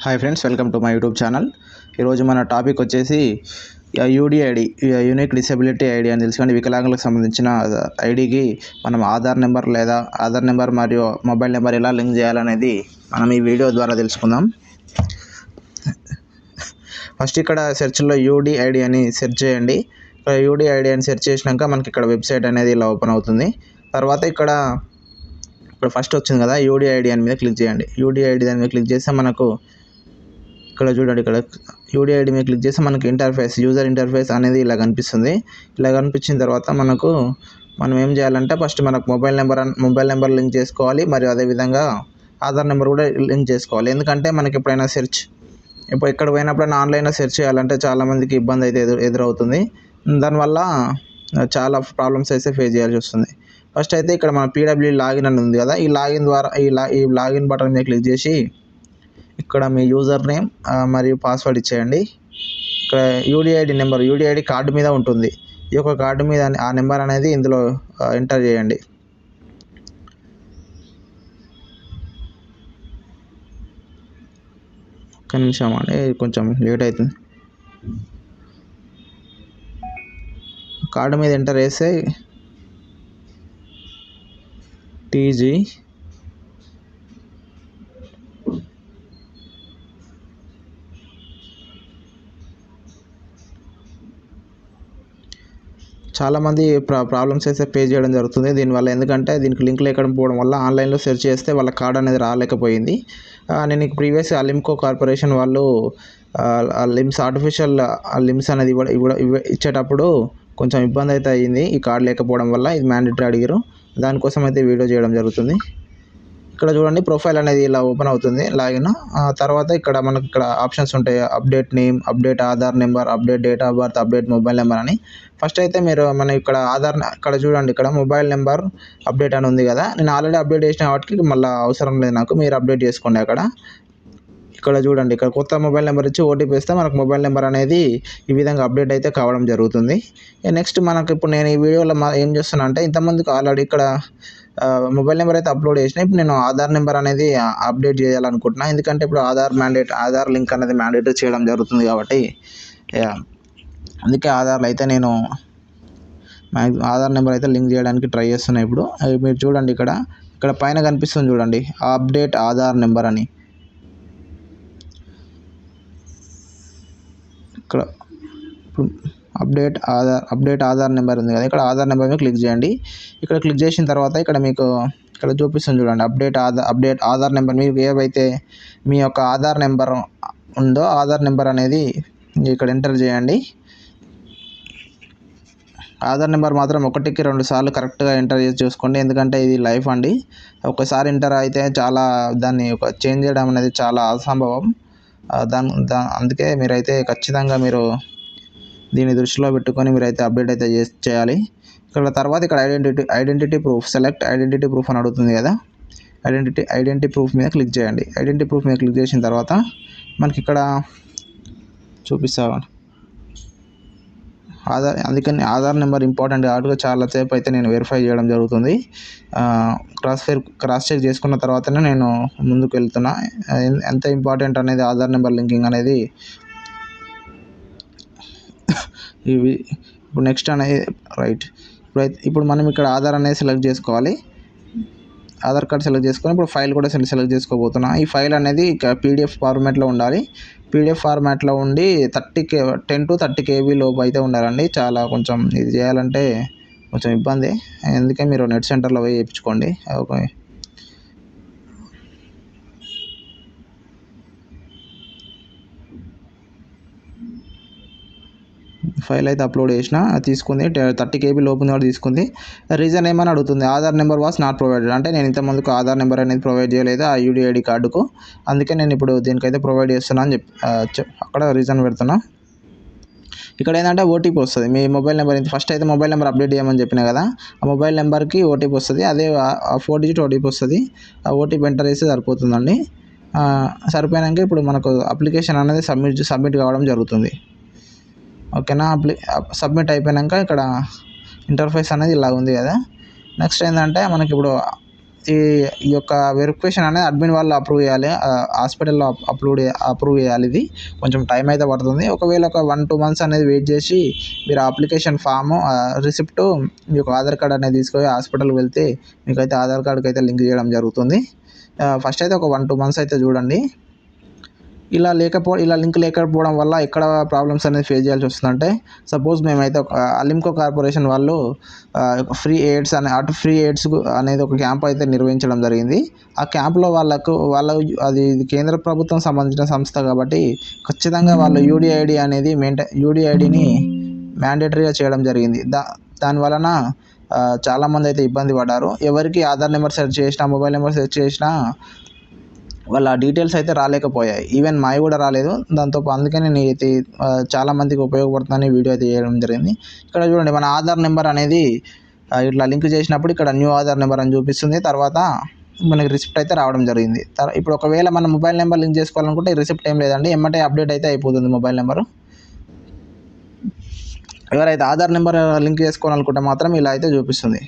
Hi friends, welcome to my YouTube channel. ఈరోజు మన topic వచ్చేసి యూడిఐడి, యూనిక్ డిసెబిలిటీ ఐడి అని తెలుసుకోండి. వికలాంగులకు సంబంధించిన ఐడికి మనం ఆధార్ నెంబర్ మరియు మొబైల్ నెంబర్ ఎలా లింక్ చేయాలనేది మనం ఈ వీడియో ద్వారా తెలుసుకుందాం. ఫస్ట్ ఇక్కడ సెర్చ్లో యూడిఐడి అని సెర్చ్ చేయండి. యూడిఐడి అని సెర్చ్ చేసినాక మనకి ఇక్కడ వెబ్సైట్ అనేది ఇలా ఓపెన్ అవుతుంది. తర్వాత ఇక్కడ ఫస్ట్ వచ్చింది కదా యూడిఐడి అని మీద క్లిక్ చేయండి. యూడిఐడి దాని మీద క్లిక్ చేస్తే మనకు ఇక్కడ చూడండి, ఇక్కడ యూడిఐడి మీద క్లిక్ చేస్తే మనకి యూజర్ ఇంటర్ఫేస్ అనేది ఇలా కనిపిస్తుంది. ఇలా కనిపించిన తర్వాత మనం ఏం చేయాలంటే ఫస్ట్ మనకు మొబైల్ నెంబర్ లింక్ చేసుకోవాలి, మరియు అదేవిధంగా ఆధార్ నెంబర్ కూడా లింక్ చేసుకోవాలి. ఎందుకంటే మనకి ఎప్పుడైనా ఎక్కడ పోయినప్పుడైనా ఆన్లైన్లో సెర్చ్ చేయాలంటే చాలామందికి ఇబ్బంది అయితే ఎదురవుతుంది. దానివల్ల చాలా ప్రాబ్లమ్స్ అయితే ఫేస్ చేయాల్సి వస్తుంది. ఫస్ట్ అయితే ఇక్కడ మన పీడబ్ల్యూ లాగిన్ అని ఉంది కదా, ఈ లాగిన్ ద్వారా ఈ లాగిన్ బటన్ మీద క్లిక్ చేసి ఇక్కడ మీ యూజర్ నేమ్ మరియు పాస్వర్డ్ ఇచ్చేయండి. ఇక్కడ యూడిఐడి కార్డు మీద ఉంటుంది. ఈ యొక్క కార్డు మీద ఆ నెంబర్ అనేది ఇందులో ఎంటర్ చేయండి. ఒక్క నిమిషం అండి, కొంచెం లేట్ అవుతుంది. కార్డు మీద ఎంటర్ చేస్తే టీజీ చాలామంది ప్రాబ్లమ్స్ అయితే ఫేస్ చేయడం జరుగుతుంది దీనివల్ల. ఎందుకంటే దీనికి లింక్ లేకపోవడం వల్ల ఆన్లైన్లో సెర్చ్ చేస్తే వాళ్ళ కార్డ్ అనేది రాలేకపోయింది. నేను ప్రీవియస్ అలిమ్కో కార్పొరేషన్ వాళ్ళు ఆర్టిఫిషియల్ లిమ్స్ అనేది ఇచ్చేటప్పుడు కొంచెం ఇబ్బంది అయితే అయ్యింది ఈ కార్డ్ లేకపోవడం వల్ల. ఇది మ్యాండేటరీ అడిగారు, దానికోసం అయితే వీడియో చేయడం జరుగుతుంది. ఇక్కడ చూడండి, ప్రొఫైల్ అనేది ఇలా ఓపెన్ అవుతుంది లాగిన్. తర్వాత ఇక్కడ మనకి ఆప్షన్స్ ఉంటాయి. Update name, update Aadhaar number, update date of birth, update mobile number అని. ఫస్ట్ అయితే మనం ఇక్కడ చూడండి, ఇక్కడ మొబైల్ నెంబర్ అప్డేట్ అని ఉంది కదా, నేను ఆల్రెడీ అప్డేట్ చేసిన వాటికి మళ్ళీ అవసరం లేదు నాకు, మీరు అప్డేట్ చేసుకోండి. ఇక్కడ చూడండి, ఇక్కడ కొత్త మొబైల్ నెంబర్ ఇచ్చి ఓటీపీ ఇస్తే మనకు మొబైల్ నెంబర్ అనేది ఈ విధంగా అప్డేట్ అయితే కావడం జరుగుతుంది. నెక్స్ట్ ఇప్పుడు నేను ఈ వీడియోలో ఏం చేస్తున్నా అంటే, ఇంతమందికి ఆల్రెడీ ఇక్కడ మొబైల్ నెంబర్ అయితే అప్లోడ్ చేసిన. ఇప్పుడు నేను ఆధార్ నెంబర్ అనేది అప్డేట్ చేయాలనుకుంటున్నాను. ఎందుకంటే ఇప్పుడు ఆధార్ లింక్ అనేది మ్యాండేటరీ చేయడం జరుగుతుంది కాబట్టి, అందుకే నేను ఆధార్ నెంబర్ అయితే లింక్ చేయడానికి ట్రై చేస్తున్నాను. ఇప్పుడు మీరు చూడండి, ఇక్కడ పైన కనిపిస్తుంది చూడండి, అప్డేట్ ఆధార్ నెంబర్ అని. ఇక్కడ అప్డేట్ ఆధార్ నెంబర్ ఉంది కదా, ఇక్కడ ఆధార్ నెంబర్ మీద క్లిక్ చేయండి. ఇక్కడ క్లిక్ చేసిన తర్వాత ఇక్కడ చూపిస్తుంది చూడండి, అప్డేట్ ఆధార్ నెంబర్. మీకు ఏవైతే మీ యొక్క ఆధార్ నెంబర్ ఉందో ఆధార్ నెంబర్ అనేది ఇక్కడ ఎంటర్ చేయండి. ఆధార్ నెంబర్ మాత్రం 1కి 2 సార్లు కరెక్ట్గా ఎంటర్ చేసి చూసుకోండి, ఎందుకంటే ఇది లైఫ్ అండి. ఒకసారి ఎంటర్ అయితే దాన్ని చేంజ్ చేయడం అనేది చాలా అసంభవం. అందుకే మీరైతే ఖచ్చితంగా దీన్ని దృష్టిలో పెట్టుకొని మీరైతే అప్డేట్ అయితే చేయాలి. తర్వాత ఇక్కడ identity proof, select identity proof అని అడుగుతుంది కదా, ఐడెంటిటీ ప్రూఫ్ మీద క్లిక్ చేయండి. ఐడెంటిటీ ప్రూఫ్ మీద క్లిక్ చేసిన తర్వాత మనకి ఇక్కడ చూపిస్తాను అందుకని ఆధార్ నెంబర్ ఇంపార్టెంట్ కాబట్టి చాలాసేపు అయితే నేను వెరిఫై చేయడం జరుగుతుంది. క్రాస్ చెక్ చేసుకున్న తర్వాతనే నేను ముందుకు వెళ్తున్నా. ఎంత ఇంపార్టెంట్ అనేది ఆధార్ నెంబర్ లింకింగ్ అనేది. ఇప్పుడు నెక్స్ట్ అనేది ఇప్పుడు మనం ఇక్కడ ఆధార్ అనేది సెలెక్ట్ చేసుకోవాలి. ఆధార్ కార్డ్ సెలెక్ట్ చేసుకొని ఇప్పుడు ఫైల్ కూడా సెలెక్ట్ చేసుకోబోతున్నా. ఈ ఫైల్ అనేది పీడిఎఫ్ ఫార్మాట్లో ఉండాలి. పీడిఎఫ్ ఫార్మాట్లో ఉండి 10 to 30 KB లోపు అయితే ఉండాలండి. కొంచెం ఇది చేయాలంటే కొంచెం ఇబ్బంది, అందుకే మీరు నెట్ సెంటర్లో పోయి చేయించుకోండి. ఫైల్ అయితే అప్లోడ్ చేసిన, తీసుకుంది 30 KB లోపు కూడా తీసుకుంది. రీజన్ ఏమని అడుగుతుంది, Aadhaar number was not provided. అంటే నేను ఇంతకుముందుకు ఆధార్ నెంబర్ అనేది ప్రొవైడ్ చేయలేదు ఆ యూడిఐడి కార్డుకు, అందుకే నేను ఇప్పుడు దీనికైతే ప్రొవైడ్ చేస్తున్నా అని అక్కడ రీజన్ పెడుతున్నా. ఇక్కడ ఏంటంటే ఓటీపీ వస్తుంది. మీ మొబైల్ నెంబర్ ఫస్ట్ అయితే మొబైల్ నెంబర్ అప్డేట్ చేయమని చెప్పినా కదా, ఆ మొబైల్ నెంబర్కి ఓటీపీ వస్తుంది. అదే 4 digit ఓటీపీ వస్తుంది. ఆ ఓటీపీ ఎంటర్ చేస్తే సరిపోతుందండి. సరిపోయాక ఇప్పుడు మనకు అప్లికేషన్ అనేది సబ్మిట్ కావడం జరుగుతుంది. ఓకేనా, సబ్మిట్ అయిపోయాక ఇక్కడ ఇంటర్ఫేస్ అనేది ఇలా ఉంది కదా. నెక్స్ట్ ఏంటంటే మనకి ఇప్పుడు ఈ ఈ యొక్క వెరిఫికేషన్ అనేది అడ్మిన్ వాళ్ళు అప్రూవ్ చేయాలి, హాస్పిటల్లో అప్రూవ్ చేయాలి. ఇది కొంచెం టైం అయితే పడుతుంది. ఒకవేళ ఒక 1-2 మంత్స్ అనేది వెయిట్ చేసి మీరు అప్లికేషన్ ఫాము, రిసిప్ట్, మీ యొక్క ఆధార్ కార్డ్ అనేది తీసుకొని హాస్పిటల్కి వెళ్తే మీకైతే ఆధార్ కార్డ్కి అయితే లింక్ చేయడం జరుగుతుంది. ఫస్ట్ అయితే ఒక 1-2 మంత్స్ అయితే చూడండి. ఇలా లింక్ లేకపోవడం వల్ల ఎక్కడ ప్రాబ్లమ్స్ అనేది ఫేస్ చేయాల్సి వస్తుందంటే, సపోజ్ మేమైతే ఒక అలింకో కార్పొరేషన్ వాళ్ళు ఫ్రీ ఎయిడ్స్ అనేది ఒక క్యాంప్ అయితే నిర్వహించడం జరిగింది. ఆ క్యాంప్లో అది కేంద్ర ప్రభుత్వం సంబంధించిన సంస్థ కాబట్టి ఖచ్చితంగా వాళ్ళు యూడిఐడిని మ్యాండేటరీగా చేయడం జరిగింది. దాని వలన చాలామంది అయితే ఇబ్బంది పడ్డారు. ఎవరికి ఆధార్ నెంబర్ సెర్చ్ చేసినా, మొబైల్ నెంబర్ సెర్చ్ చేసినా వాళ్ళ డీటెయిల్స్ అయితే రాలేకపోయాయి. ఈవెన్ మావి కూడా రాలేదు. అందుకని నేను అయితే చాలామందికి ఉపయోగపడుతుందని వీడియో అయితే చేయడం జరిగింది. ఇక్కడ చూడండి, మన ఆధార్ నెంబర్ అనేది ఇట్లా లింక్ చేసినప్పుడు ఇక్కడ న్యూ ఆధార్ నెంబర్ అని చూపిస్తుంది. తర్వాత మనకి రిసిప్ట్ అయితే రావడం జరిగింది. ఇప్పుడు ఒకవేళ మన మొబైల్ నెంబర్ లింక్ చేసుకోవాలనుకుంటే రిసిప్ట్ ఏం లేదండి, ఎమ్మటే అప్డేట్ అయితే అయిపోతుంది మొబైల్ నెంబరు. ఎవరైతే ఆధార్ నెంబర్ లింక్ చేసుకోవాలనుకుంటే మాత్రం ఇలా అయితే చూపిస్తుంది.